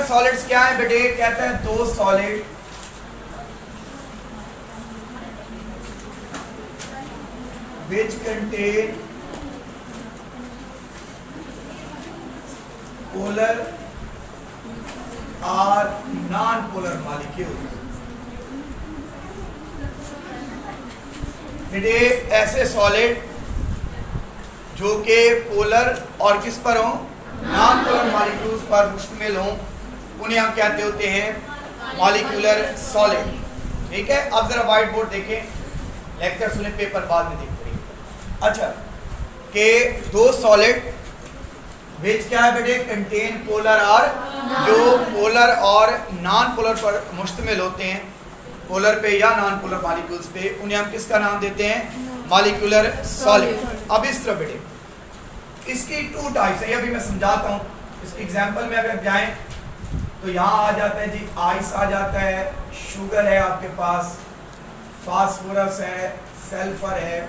Solids क्या है बेटे? कहता है दो solid which contain polar or non-polar molecules। बेटे ऐसे सॉलिड जो कि पोलर और किस पर हो, नॉन पोलर मॉलिक्यूल्स पर मुश्तमिल हो, उन्हें हम कहते होते हैं मॉलिक्यूलर सॉलिड। ठीक है, अब जरा व्हाइट बोर्ड देखें, लेक्चर सुने, पेपर बाद में देखते रहिए। अच्छा, के दो सॉलिड विच क्या है बेटे? कंटेन पोलर और, जो पोलर और नॉन पोलर पर मुश्तमिल होते हैं, पोलर पे या नॉन पोलर मॉलिक्यूल्स पे, उन्हें हम किसका नाम देते हैं? Molecular solid. अब इस तरह बेटे इसकी टू टाइप्स है, ये अभी मैं समझाता हूँ। इसके एग्जांपल में अगर जाएं तो यहाँ आ जाता है जी आइस आ जाता है, शुगर है आपके पास, फास्फोरस है, सल्फर है,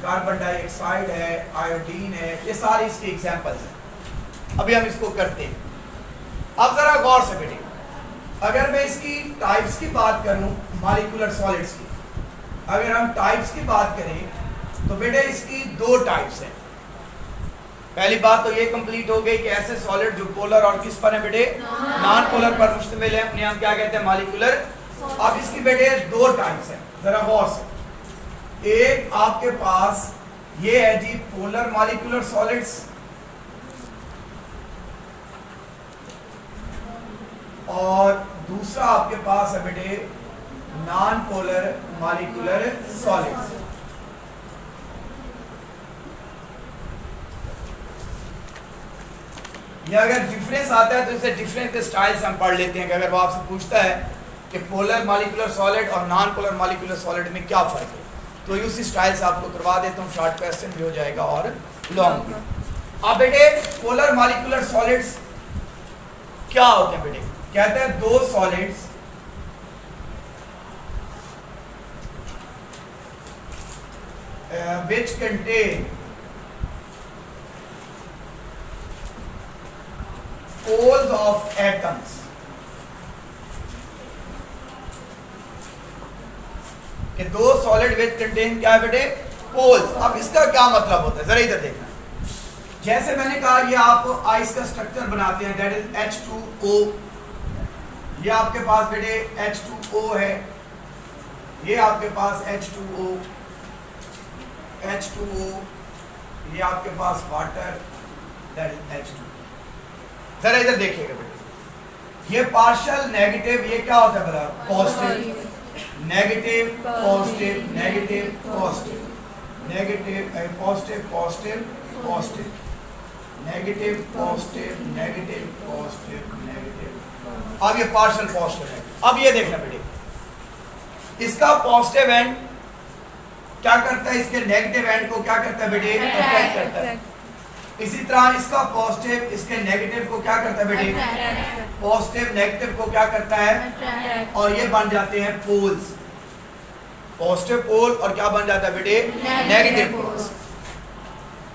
कार्बन डाइऑक्साइड है, आयोडीन है, ये सारे इसके एग्जांपल्स हैं। अभी हम इसको करते हैं। अब जरा गौर से बेटे, अगर मैं इसकी टाइप्स की बात करूं मॉलिक्यूलर सॉलिड्स की, अगर हम टाइप्स की बात करें तो बेटे इसकी दो टाइप्स हैं। पहली बात तो ये कंप्लीट हो गई कि ऐसे सॉलिड जो पोलर और किस पर है बेटे? नॉन पोलर पर मुश्तमिल है, उन्हें हम क्या कहते हैं? मॉलिक्यूलर। अब इसकी बेटे दो टाइप्स हैं, जरा गौर से। एक आपके पास ये है जी पोलर मॉलिक्यूलर सॉलिड्स, और दूसरा आपके पास है बेटे नॉन पोलर मॉलिक्यूलर सॉलिड्स। ये अगर डिफरेंस आता है तो इसे डिफरेंस के स्टाइल से हम पढ़ लेते हैं कि अगर वो आपसे पूछता है कि पोलर मॉलिक्यूलर सॉलिड और नॉन पोलर मॉलिक्यूलर सॉलिड में क्या फ़र्क है, तो उसी स्टाइल से आपको करवा देता हूँ, शॉर्ट क्वेश्चन भी हो जाएगा और लॉन्ग भी। अब बेटे पोलर मॉलिक्यूलर सॉलिड्स क्या होते हैं बेटे? कहते हैं दो solids which contain poles of atoms। कि दो सॉलिड विच कंटेन क्या है बेटे? पोल्स। अब इसका क्या मतलब होता है, जरा इधर देखना। जैसे मैंने कहा ये आप आइस का स्ट्रक्चर बनाते हैं, दैट इज H2O। ये आपके पास बेटे H2O है, ये आपके पास H2O, ये आपके पास वाटर, दैट इज H2। जरा इधर देखिएगा बेटे, ये पार्शियल नेगेटिव, ये क्या होता है बड़ा? Positive negative positive negative positive negative positive positive positive negative positive negative positive negative. अब ये पार्शियल पॉजिटिव है। अब ये देखना बेटे, इसका पॉजिटिव एंड क्या करता है? इसके नेगेटिव एंड को क्या करता है बेटे? अट्रैक्ट करता है। इसी तरह इसका पॉजिटिव इसके नेगेटिव को क्या करता है बेटे? पॉजिटिव नेगेटिव को क्या करता है? और ये बन जाते हैं पोल्स, पॉजिटिव पोल, और क्या बन जाता है बेटे? Negative poles.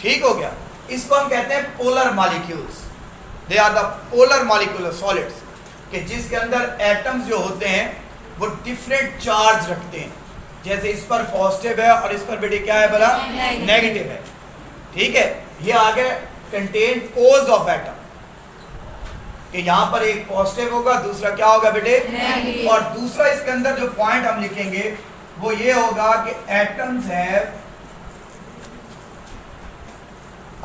ठीक हो गया। इसको हम कहते हैं polar molecules, they are the polar molecular solids, कि जिसके अंदर एटम्स जो होते हैं वो डिफरेंट चार्ज रखते हैं। जैसे इस पर पॉजिटिव है और इस पर बेटे क्या है बोला? नेगेटिव है। ठीक है, ये आगे कंटेन पोल्स ऑफ एटम, कि यहाँ पर एक पॉजिटिव होगा, दूसरा क्या होगा बेटे? और दूसरा इसके अंदर जो पॉइंट हम लिखेंगे वो ये होगा कि atoms have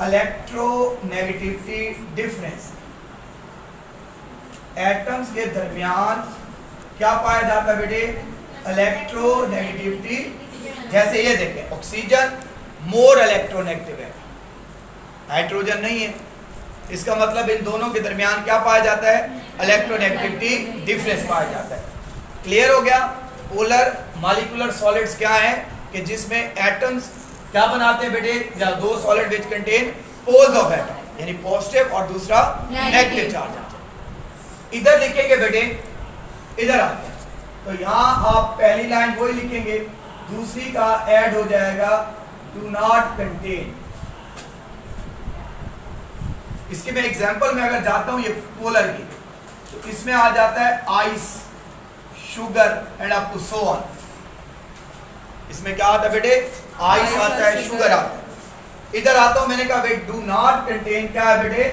electronegativity difference. Atoms के दरमियान क्या पाया जाता है बेटे? इलेक्ट्रोनेगेटिविटी। जैसे ये देखें, ऑक्सीजन मोर इलेक्ट्रोनेगेटिव है, हाइड्रोजन नहीं है। इसका मतलब इन दोनों के दरमियान क्या पाया जाता है? इलेक्ट्रोनेगेटिविटी डिफरेंस पाया जाता है। क्लियर हो गया? पोलर मॉलिक्यूलर सॉलिड्स क्या है कि जिसमें एटम्स क्या बनाते हैं बेटे? या दो solid which contain poles of atom, यानी पॉजिटिव और दूसरा नेगेटिव चार्ज। इधर लिखेंगे बेटे, इधर आते हैं तो यहाँ आप पहली लाइन वही लिखेंगे, दूसरी का ऐड हो जाएगा डू नॉट कंटेन। इसके मैं एग्जांपल में अगर जाता हूं, ये पोलर की, तो इसमें आ जाता है ice, sugar and up to so on. इसमें क्या आता है बेटे? आइस आता है, शुगर आता है। इधर आता हूं, मैंने कहा भाई डू नॉट कंटेन क्या है बेटे?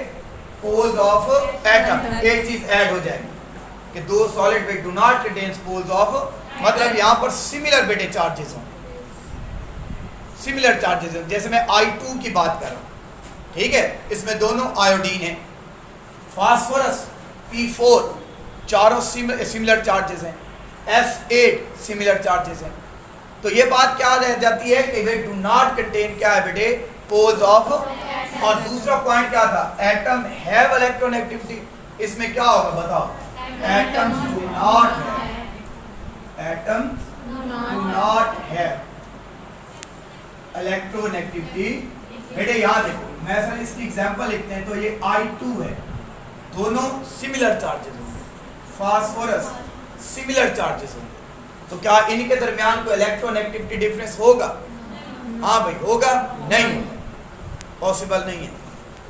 Poles of atom. एक चीज ऐड हो जाएगी कि दो सॉलिड बेटे do not contain poles of, मतलब यहां पर सिमिलर बेटे चार्जेस हों, सिमिलर चार्जेस हों। जैसे मैं I2 की बात कर रहा हूं, ठीक है, इसमें दोनों आयोडीन है। फास्फोरस P4 चारों सिमिलर चार्जेस हैं, S8 सिमिलर चार्जेस हैं। तो ये बात क्या रह जाती है कि वे डू नॉट कंटेन क्या है बेटे? Poles of. और दूसरा पॉइंट क्या था? Atom have electronegativity. इसमें क्या होगा बताओ? Atoms do not have, atom do not have electronegativity. बेटे यहां देखो, मैं सर इसकी एग्जांपल लिखते हैं तो ये I2 है, दोनों सिमिलर चार्जेस होंगे। फास्फोरस सिमिलर चार्जेस होंगे, तो क्या इनके दरमियान कोई इलेक्ट्रोनेगेटिविटी डिफरेंस होगा? हाँ भाई होगा? नहीं, पॉसिबल नहीं है।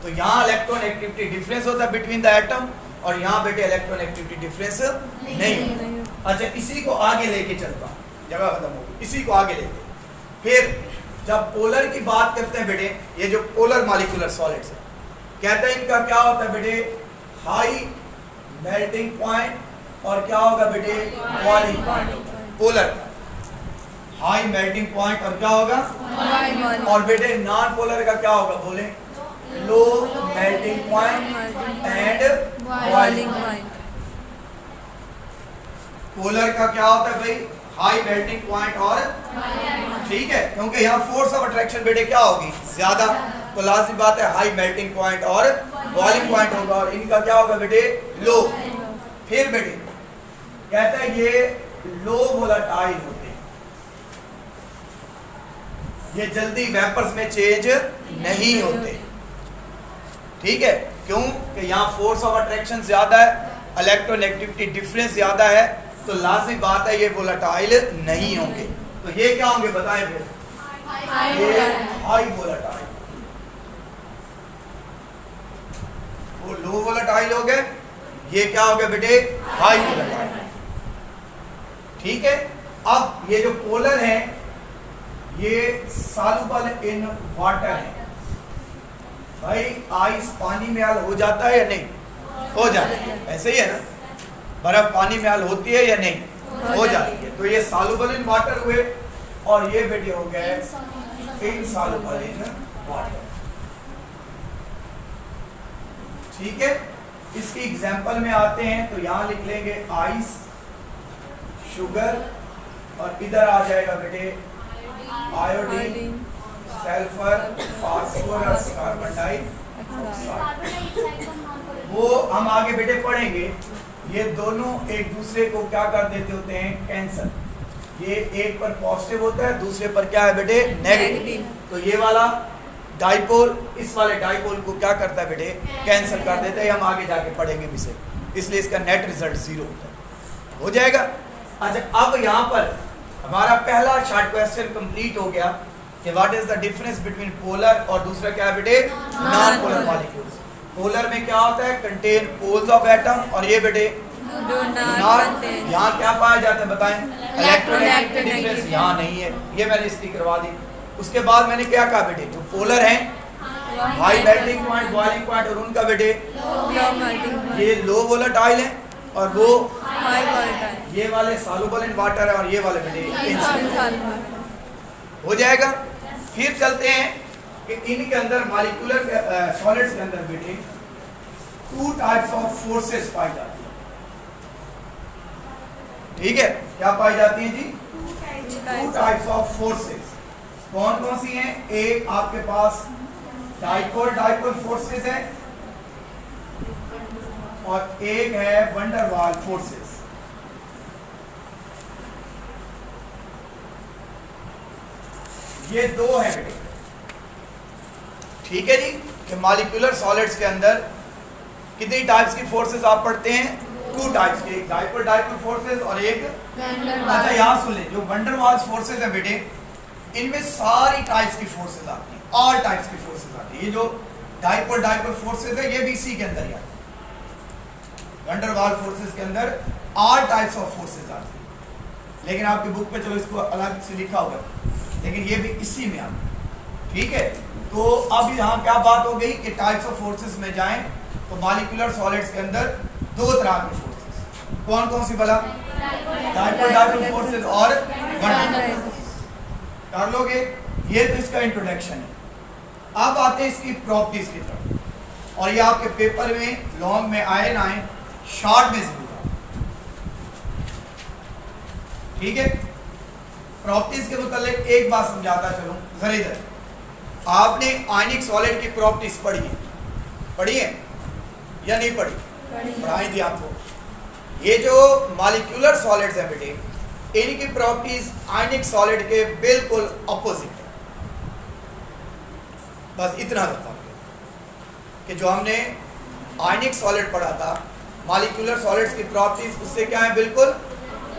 तो यहाँ इलेक्ट्रोनेगेटिविटी डिफरेंस होता है बिटवीन द एटम, और यहाँ बेटे इलेक्ट्रोनेगेटिविटी डिफरेंस नहीं होता। अच्छा, इसी को आगे लेके चलता हूँ, जगह खत्म होगी, इसी को आगे लेके फिर जब पोलर की बात करते हैं बेटे, ये जो पोलर मॉलिक्यूलर सॉलिड्स है, कहते हैं इनका क्या होता है बेटे? हाई मेल्टिंग पॉइंट, और क्या होगा बेटे? बॉइलिंग पॉइंट होगा। पोलर हाई मेल्टिंग पॉइंट और क्या होगा? और बेटे नॉन पोलर का क्या होगा? बोले low melting point and boiling point. Polar का क्या होता है भाई? हाई मेल्टिंग पॉइंट और, ठीक है, क्योंकि यहाँ फोर्स ऑफ अट्रैक्शन बेटे क्या होगी? ज्यादा, तो लाजिम बात है हाई मेल्टिंग पॉइंट और बॉइलिंग पॉइंट होगा, और इनका क्या होगा बेटे? लो। फिर बेटे कहते हैं ये लो वोलेटाइल होते हैं, ये जल्दी वेपर्स में चेंज नहीं होते, ठीक है, क्यों? कि यहाँ फोर्स ऑफ अट्रैक्शन ज्यादा है, इलेक्ट्रोनेगेटिविटी डिफरेंस ज्यादा है, तो लाजिम बात है ये वोलेटाइल नहीं होंगे। तो ये क्या होंगे बताएं फिर? ये हाई वोलेटाइल, वो लो वोलेटाइल हो गए, ये क्या हो गया बेटे? हाई वोलेटाइल, ठीक है। अब ये जो पोलर है ये सॉल्युबल इन वाटर है। भाई आइस पानी में हल हो जाता है या नहीं? हो जाता है, ऐसे ही है ना, बर्फ पानी में हल होती है या नहीं? हो जाती है। तो ये सॉल्युबल इन वाटर हुए, और ये बेटे हो गए इनसॉल्युबल इन वाटर, ठीक है। इसकी एग्जांपल में आते हैं तो यहां लिख लेंगे आइस, शुगर, और इधर आ जाएगा बेटे iodine, sulphur, phosphorus, carbon dioxide. वो हम आगे बेटे पढ़ेंगे। ये दोनों एक दूसरे को क्या कर देते होते हैं? कैंसर। ये एक पर पॉजिटिव होता है, दूसरे पर क्या है बेटे? नेगेटिव। तो ये वाला डाइपोल इस वाले डाइपोल को क्या करता है बेटे? कैंसिल कर देता है। हम आगे जाके पढ़ेंगे भी से, इसलिए इसका नेट रिजल्ट 0 होता है। हो जाएगा। अच्छा, अब यहाँ पर हमारा पहला शॉर्ट क्वेश्चन कंप्लीट हो गया कि what is the difference between polar और दूसरा क्या है बेटे? Non polar molecules. पोलर में क्या होता है? कंटेन पोल्स ऑफ एटम, और ये बेटे नॉन। यहाँ क्या पाया जाता है बताएं? इलेक्ट्रोनेगेटिव डिफरेंस यहाँ नहीं है, ये मैंने इसकी करवा दी। उसके बाद मैंने क्या कहा बेटे? जो पोलर हैं high melting point, boiling point, और उनका बेटे ये लो वोलेटाइल है, और वो ये वाले सॉल्युबल इन वाटर है, और ये वाले बेटे इनसॉल्युबल। हो जाएगा। फिर चलते हैं कि इनके अंदर मॉलिक्यूलर सॉलिड्स के अंदर बेटे 2 टाइप्स ऑफ फोर्सेस पाई जाती है, ठीक है। क्या पाई जाती है जी? 2 टाइप्स ऑफ फोर्सेस। कौन कौन सी हैं? एक आपके पास डाइपोल फोर्सेस है, और एक है वंडरवाल फोर्सेस। ये दो है बेटे, ठीक है जी। कि मॉलिक्यूलर सॉलिड्स के अंदर कितनी टाइप्स की फोर्सेस आप पढ़ते हैं? 2 टाइप्स की, डाइपोल फोर्सेस और एक। अच्छा यहाँ सुन ले, जो वंडरवाल फोर्सेस है बेटे, इनमें सारी टाइप्स की फोर्सेस आती हैं, ऑल टाइप्स की फोर्सेस आती है। ये जो डाइपोल फोर्सेस है ये भी इसी के अंदर ही आती है, वंडर वाल फोर्सेस के अंदर ऑल टाइप्स ऑफ फोर्सेस आते हैं, लेकिन आपकी बुक पे चलो इसको अलग से लिखा होगा, लेकिन ये भी इसी में आता है। ठीक है, तो अब यहाँ क्या बात हो गई कि टाइप्स ऑफ फोर्सेस में जाएं तो मॉलिक्यूलर सॉलिड्स के अंदर दो तरह के फोर्सेस, कौन कौन सी भला? डायपोल फोर्सेस और वंडर। कर लोगे? ये तो इसका इंट्रोडक्शन है। अब आते हैं इसकी प्रॉपर्टीज की तरफ, और ये आपके पेपर में लॉन्ग में आए ना आए, शॉर्ट में जरूर आए। ठीक है, प्रॉपर्टीज के मतलब एक बात समझाता चलो जरा इधर। आपने आयनिक सॉलिड की प्रॉपर्टीज पढ़ी है या नहीं पढ़ी? पढ़ाई थी आपको। ये जो मॉलिक्यूलर सॉलिड्स हैं बेटे, इनकी प्रॉपर्टीज आयनिक सॉलिड के बिल्कुल अपोजिट है। बस इतना था कि जो हमने आयनिक सॉलिड पढ़ा था, मॉलिक्यूलर सॉलिड्स की प्रॉपर्टीज उससे क्या है? बिल्कुल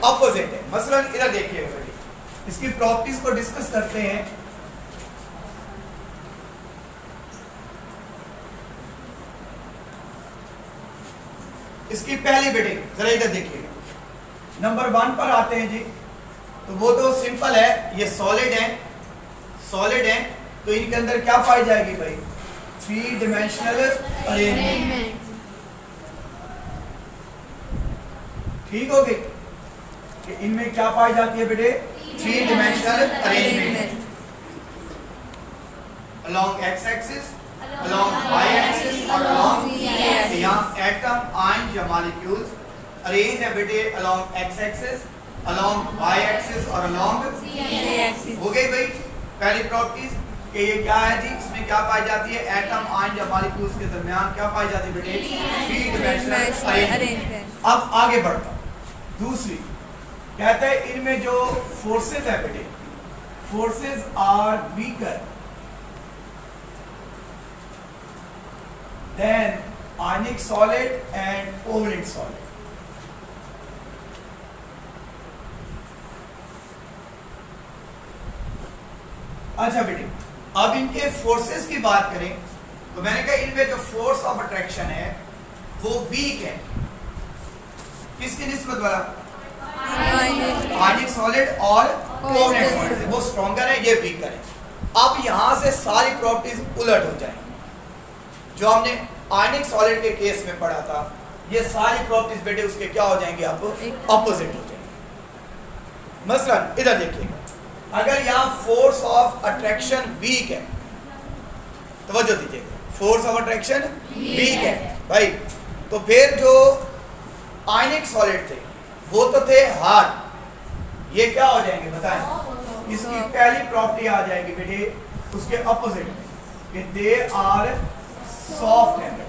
अपोजिट है। मसलन इधर देखिए बेटे, इसकी प्रॉपर्टीज को डिस्कस करते हैं। इसकी पहली बेटे जरा इधर देखिएगा, नंबर 1 पर आते हैं जी। तो वो तो सिंपल है, ये सॉलिड है, तो इनके अंदर क्या पाई जाएगी भाई? 3 डिमेंशनल अरेंजमेंट। ठीक हो गई कि इनमें क्या पाई जाती है बेटे? 3 dimensional arrangement along x axis, along y axis और along z axis। यहाँ एटम, आयन या मॉलिक्यूल्स अरेंज है बेटे along x axis, along y axis और along z axis। हो गई भाई पहली प्रॉपर्टीज कि ये क्या है जी? इसमें क्या पाई जाती है? एटम, आयन या मॉलिक्यूल्स के दरमियान क्या पाई जाती है बेटे? 3 डिमेंशनल अरेंजमेंट। अब आगे बढ़ता हूं। दूसरी कहता है इनमें जो फोर्सेस है बेटे, forces are weaker than ionic solid and covalent solid. अच्छा बेटे, अब इनके फोर्सेस की बात करें तो मैंने कहा इनमें जो फोर्स ऑफ अट्रैक्शन है वो वीक है। किसकी निस्बत वाला? आयनिक सॉलिड और कोवलेंट सॉलिड से। वो स्ट्रॉन्गर है, ये वीकर है। अब यहां से सारी प्रॉपर्टीज उलट हो जाएंगी। जो हमने आयनिक सॉलिड के केस में पढ़ा था, ये सारी प्रॉपर्टीज बेटे उसके क्या हो जाएंगे? आपको अपोजिट हो जाएंगे। मसलन इधर देखिएगा, अगर यहाँ फोर्स ऑफ अट्रैक्शन वीक है, तवज्जो दीजिएगा, फोर्स ऑफ अट्रैक्शन वीक है भाई, तो फिर जो आयनिक सॉलिड थे वो तो थे हार्ड, ये क्या हो जाएंगे बताएं? इसकी पहली प्रॉपर्टी आ जाएगी बेटे उसके अपोजिट में कि दे आर सॉफ्ट एंड।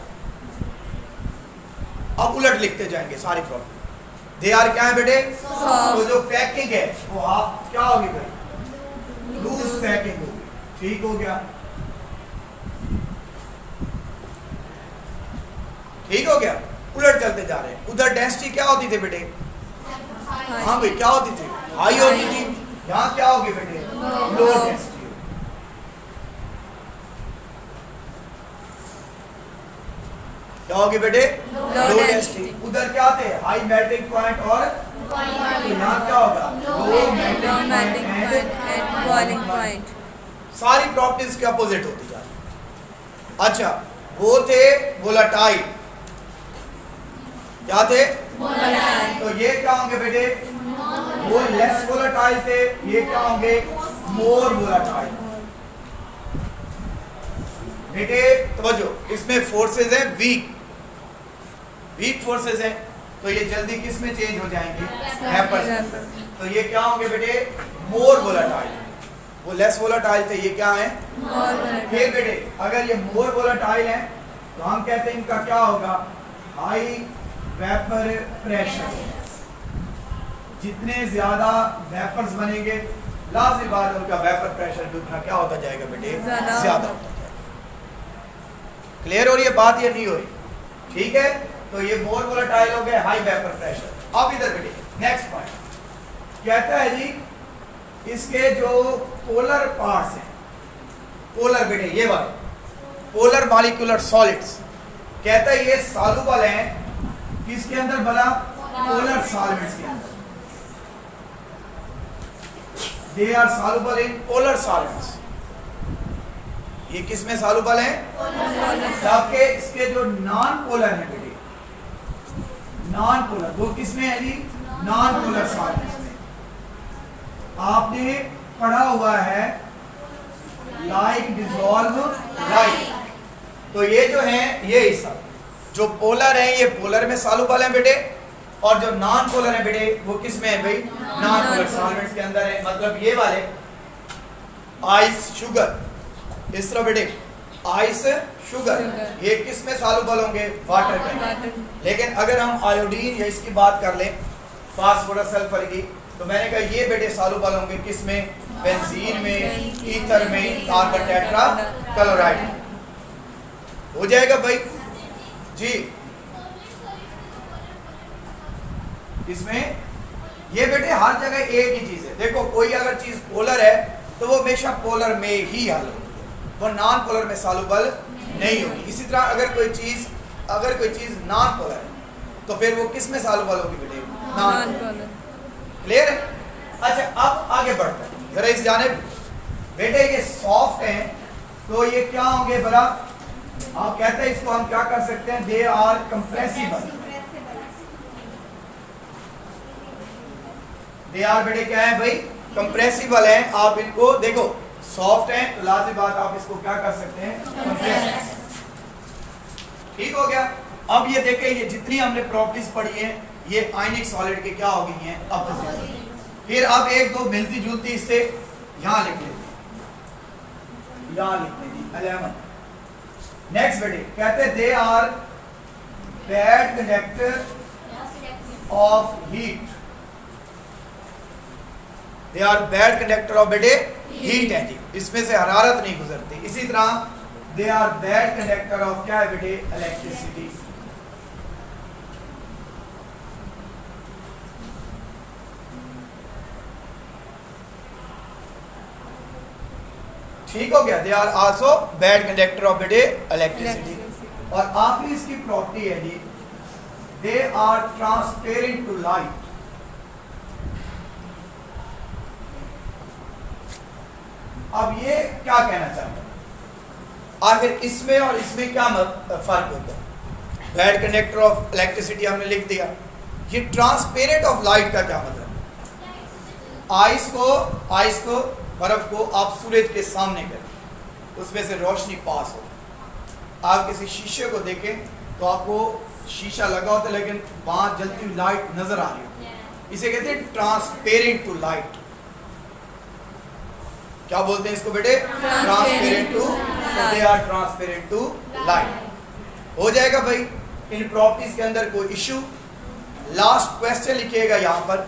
अब उलट लिखते जाएंगे सारी प्रॉपर्टी। दे आर क्या है बेटे? तो जो पैकिंग है वो आप क्या होगी भाई? लूज पैकिंग होगी। ठीक हो गया, ठीक हो गया। उलट चलते जा रहे हैं। उधर डेंसिटी क्या होती थी बेटे? हाँ भाई क्या होती थी? हाई होती थी। यहाँ क्या होगी बेटे? Low density. क्या होगी बेटे? Low density. उधर क्या थे? हाई मेल्टिंग पॉइंट और तो यहाँ क्या होगा? Low melting point and boiling point. सारी प्रॉपर्टीज के अपोजिट होती जा रही। अच्छा, वो थे वोलेटाइल। क्या थे? वोलेटाइल। तो ये क्या होंगे बेटे? वो लेस वोलेटाइल थे, ये क्या होंगे? मोर वोलेटाइल। बेटे तवज्जो, इसमें फोर्सेस है वीक, वीक फोर्सेस है, तो ये जल्दी किस में चेंज हो जाएंगे? वेपर्स। तो ये क्या होंगे बेटे? मोर वोलेटाइल। वो लेस वोलेटाइल थे, ये क्या है? फिर बेटे अगर ये मोर वोलेटाइल है तो हम कहते हैं इनका क्या होगा? High vapour pressure. जितने ज्यादा वेपर्स बनेंगे लाजमी बात है उनका वेपर प्रेशर भी उतना क्या होता जाएगा बेटे? ज्यादा होता जाएगा। क्लियर हो रही है बात या नहीं हो रही? ठीक है, तो ये मोर वोलेटाइल हो गए, हाई वेपर प्रेशर। अब इधर बेटे नेक्स्ट पॉइंट कहता है जी इसके जो पोलर पार्ट्स हैं, पोलर बेटे ये वाले पोलर मॉलिक्यूलर सॉलिड्स, कहता है ये सॉल्युबल हैं किसके अंदर भला? पोलर सॉल्वेंट्स के अंदर। They are soluble in polar solvents. ये किस में सॉल्युबल है? जबकि इसके जो नॉन पोलर है बेटे, नॉन पोलर, वो किस में है जी? नॉन पोलर सॉल्वेंट्स में। आपने पढ़ा हुआ है लाइक डिसॉल्व लाइक। तो ये जो है ये हिस्सा जो पोलर है ये पोलर में सॉल्युबल है बेटे, और जो नॉन पोलर है बेटे वो किस में है भाई? नॉन पोलर सॉल्वेंट्स के अंदर है। मतलब ये वाले आइस शुगर, इस तरह बेटे आइस शुगर, ये किस में सॉल्युबल होंगे? वाटर में। लेकिन अगर हम आयोडीन या इसकी बात कर लें, फास्फोरस सल्फर की, तो मैंने कहा ये बेटे सॉल्युबल होंगे किस में? बेंजीन में, ईथर में, कार्बन टेट्रा क्लोराइड में। हो जाएगा भाई जी। इसमें ये बेटे हर जगह एक ही चीज है। देखो कोई अगर चीज पोलर है तो वो हमेशा पोलर में ही हल होगी, वो नॉन पोलर में सॉल्युबल नहीं होगी। इसी तरह अगर कोई चीज नॉन पोलर है तो फिर वो किस में सॉल्युबल होगी बेटे? Non polar. क्लियर है? अच्छा अब आगे बढ़ते हैं जरा इस जानिब। बेटे ये सॉफ्ट हैं तो ये क्या होंगे भला? आप कहते हैं इसको हम क्या कर सकते हैं? They are compressible. They are बेटे क्या है भाई? कंप्रेसिबल है। आप इनको देखो सॉफ्ट है तो लाजिम बात आप इसको क्या कर सकते हैं? कंप्रेस। ठीक हो गया। अब ये देखें ये जितनी हमने प्रॉपर्टीज पढ़ी है ये आयनिक सॉलिड के क्या हो गई हैं? अपोजिट। फिर अब एक दो मिलती जुलती इससे यहां लिख लेते हैं, यहां लिख लेते हैं 11। नेक्स्ट बेटे कहते they are bad conductor of heat. They are bad conductor of बेटे हीट है जी, इसमें से हरारत नहीं गुजरती। इसी तरह they are bad conductor of क्या है बेटे? इलेक्ट्रिसिटी। ठीक हो गया। They are also bad conductor of बेटे इलेक्ट्रिसिटी। और आखिरी इसकी प्रॉपर्टी है जी they are transparent to light. अब ये क्या कहना चाहता है? आखिर इसमें और इसमें क्या फर्क होता है? बैड कंडक्टर ऑफ इलेक्ट्रिसिटी हमने लिख दिया। ये ट्रांसपेरेंट ऑफ लाइट का क्या मतलब? आइस को बर्फ को आप सूरज के सामने करें, उसमें से रोशनी पास हो। आप किसी शीशे को देखें तो आपको शीशा लगा होता है लेकिन वहां जलती हुई लाइट नजर आ रही हो, इसे कहते हैं ट्रांसपेरेंट टू लाइट। क्या बोलते हैं इसको बेटे? Transparent to. They are transparent to light. हो जाएगा भाई। इन प्रॉपर्टीज के अंदर कोई इशू? लास्ट क्वेश्चन लिखिएगा यहां पर,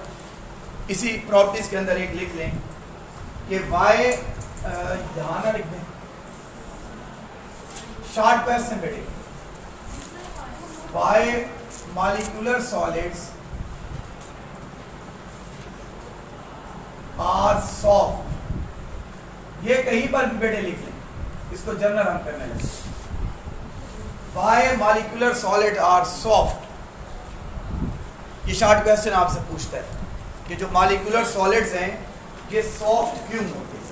इसी प्रॉपर्टीज के अंदर एक लिख लें कि वाई, ध्यान ना लिख दें, शॉर्ट क्वेश्चन बेटे, why molecular solids are soft. ये कहीं पर भी बेटे लिख लें, इसको जनरल हम करने लगे। Why molecular solid are soft. ये शॉर्ट क्वेश्चन आपसे पूछता है कि जो मॉलिक्यूलर सॉलिड्स हैं ये सॉफ्ट क्यों होते हैं?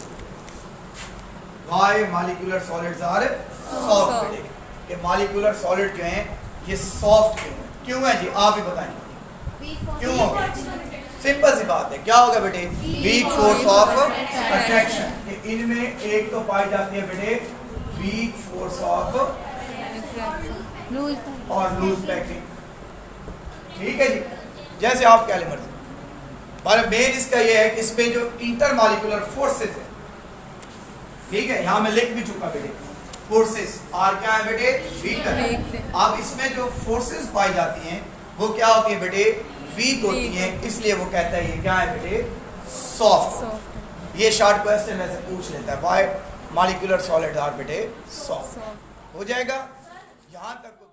Why molecular solids are soft बेटे, कि मॉलिक्यूलर सॉलिड जो हैं ये सॉफ्ट क्यों है जी? आप ही बताएंगे क्यों हो गए? सिंपल सी बात है, क्या होगा बेटे? Weak force of attraction. इनमें एक तो पाई जाती है बेटे वीक फोर्स ऑफ और लूज पैकिंग। ठीक है जी, जैसे आप क्या ले मर्जी। पर मेन इसका ये है कि इसमें जो इंटरमॉलिक्यूलर फोर्सेस है, ठीक है, यहां मैं लिख भी चुका बेटे, फोर्सेस आर क्या है बेटे? वीक। अब इसमें जो फोर्सेस पाई जाती हैं वो क्या होती है बेटे? वीक होती हैं, इसलिए वो कहता है ये क्या है बेटे? सॉफ्ट। ये शॉर्ट क्वेश्चन ऐसे पूछ लेता है, व्हाई मॉलिक्यूलर सॉलिड आर बेटे सॉफ्ट। हो जाएगा यहां तक।